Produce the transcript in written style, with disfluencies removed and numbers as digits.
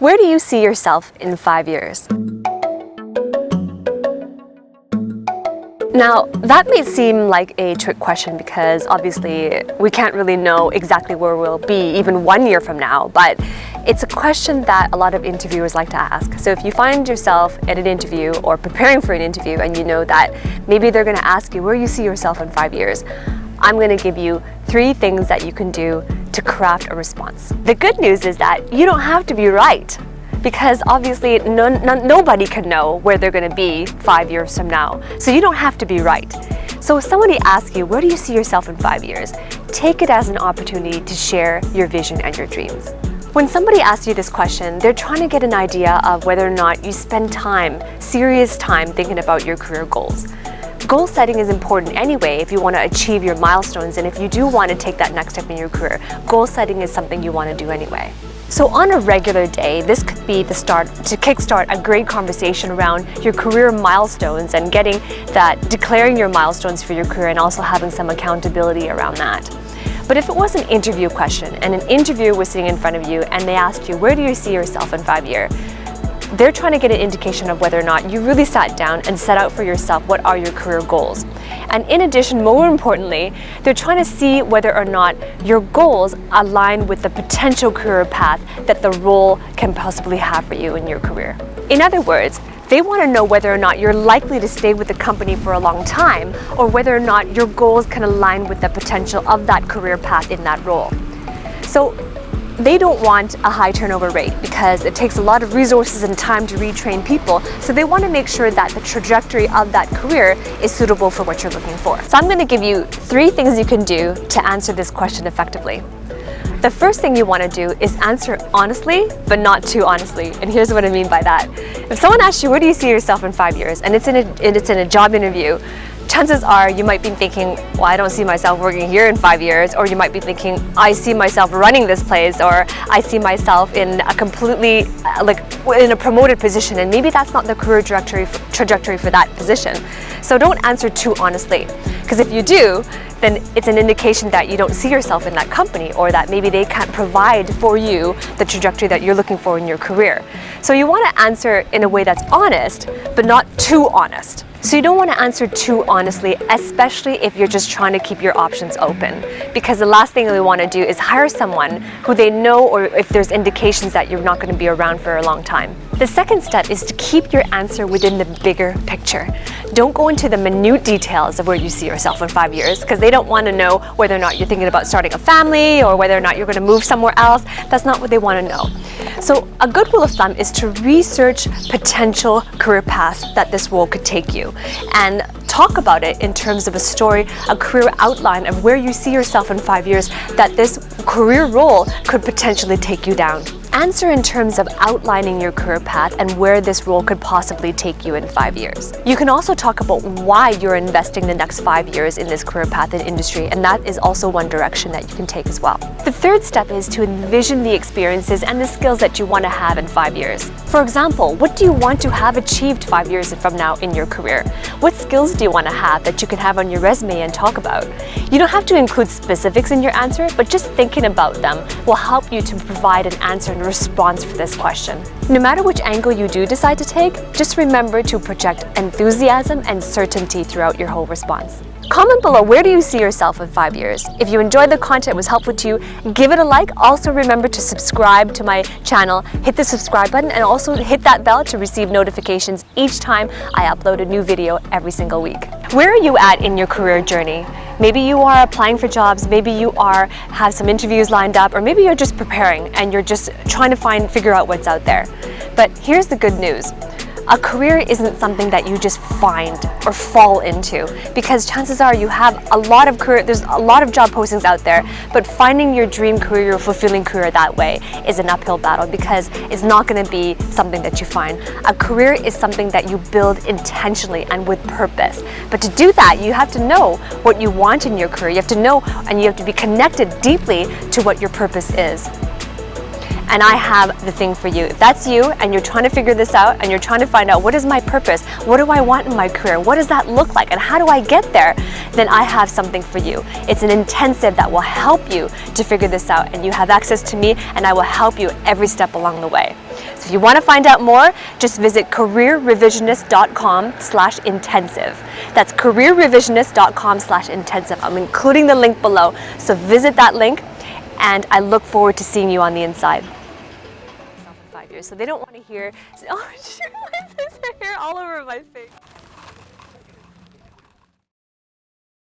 Where do you see yourself in 5 years? Now, that may seem like a trick question because obviously we can't really know exactly where we'll be even 1 year from now, but it's a question that a lot of interviewers like to ask. So if you find yourself at an interview or preparing for an interview and you know that maybe they're going to ask you where you see yourself in 5 years, I'm going to give you 3 things that you can do to craft a response. The good news is that you don't have to be right, because obviously nobody can know where they're going to be 5 years from now. So you don't have to be right. So if somebody asks you, where do you see yourself in 5 years? Take it as an opportunity to share your vision and your dreams. When somebody asks you this question, they're trying to get an idea of whether or not you spend time, serious time, thinking about your career goals. Goal setting is important anyway if you want to achieve your milestones, and if you do want to take that next step in your career, goal setting is something you want to do anyway. So on a regular day, this could be the start to kickstart a great conversation around your career milestones and declaring your milestones for your career and also having some accountability around that. But if it was an interview question and an interviewer was sitting in front of you and they asked you, where do you see yourself in 5 years? They're trying to get an indication of whether or not you really sat down and set out for yourself what are your career goals. And in addition, more importantly, they're trying to see whether or not your goals align with the potential career path that the role can possibly have for you in your career. In other words, they want to know whether or not you're likely to stay with the company for a long time, or whether or not your goals can align with the potential of that career path in that role. So they don't want a high turnover rate because it takes a lot of resources and time to retrain people, so they want to make sure that the trajectory of that career is suitable for what you're looking for. So I'm going to give you 3 things you can do to answer this question effectively. The first thing you want to do is answer honestly, but not too honestly. And here's what I mean by that. If someone asks you, where do you see yourself in 5 years? And it's in a job interview, chances are you might be thinking, well, I don't see myself working here in 5 years, or you might be thinking, I see myself running this place, or I see myself in a completely, in a promoted position, and maybe that's not the career trajectory for that position. So don't answer too honestly, because if you do, then it's an indication that you don't see yourself in that company, or that maybe they can't provide for you the trajectory that you're looking for in your career. So you want to answer in a way that's honest, but not too honest. So you don't want to answer too honestly, especially if you're just trying to keep your options open, because the last thing we want to do is hire someone who they know, or if there's indications that you're not going to be around for a long time. The second step is to keep your answer within the bigger picture. Don't go into the minute details of where you see yourself in 5 years, because they don't want to know whether or not you're thinking about starting a family or whether or not you're going to move somewhere else. That's not what they want to know. So a good rule of thumb is to research potential career paths that this role could take you, and talk about it in terms of a story, a career outline of where you see yourself in 5 years that this career role could potentially take you down. Answer in terms of outlining your career path and where this role could possibly take you in 5 years. You can also talk about why you're investing the next 5 years in this career path and industry, and that is also one direction that you can take as well. The third step is to envision the experiences and the skills that you want to have in 5 years. For example, what do you want to have achieved 5 years from now in your career? What skills do you want to have that you can have on your resume and talk about? You don't have to include specifics in your answer, but just thinking about them will help you to provide an answer and response for this question. No matter which angle you do decide to take, just remember to project enthusiasm and certainty throughout your whole response. Comment below, where do you see yourself in 5 years? If you enjoyed the content, was helpful to you, give it a like. Also remember to subscribe to my channel, hit the subscribe button, and also hit that bell to receive notifications each time I upload a new video every single week. Where are you at in your career journey? Maybe you are applying for jobs, maybe you have some interviews lined up, or maybe you're just preparing and you're just trying to figure out what's out there. But here's the good news. A career isn't something that you just find or fall into, because chances are you have there's a lot of job postings out there, but finding your dream career, your fulfilling career that way is an uphill battle, because it's not going to be something that you find. A career is something that you build intentionally and with purpose. But to do that, you have to know what you want in your career. You have to know, and you have to be connected deeply to what your purpose is. And I have the thing for you. If that's you and you're trying to figure this out and you're trying to find out what is my purpose, what do I want in my career, what does that look like, and how do I get there, then I have something for you. It's an intensive that will help you to figure this out, and you have access to me, and I will help you every step along the way. So if you want to find out more, just visit careerrevisionist.com/intensive. That's careerrevisionist.com/intensive. I'm including the link below, so visit that link, and I look forward to seeing you on the inside. In 5 years, so they don't want to hear, oh, sure, there's hair all over my face.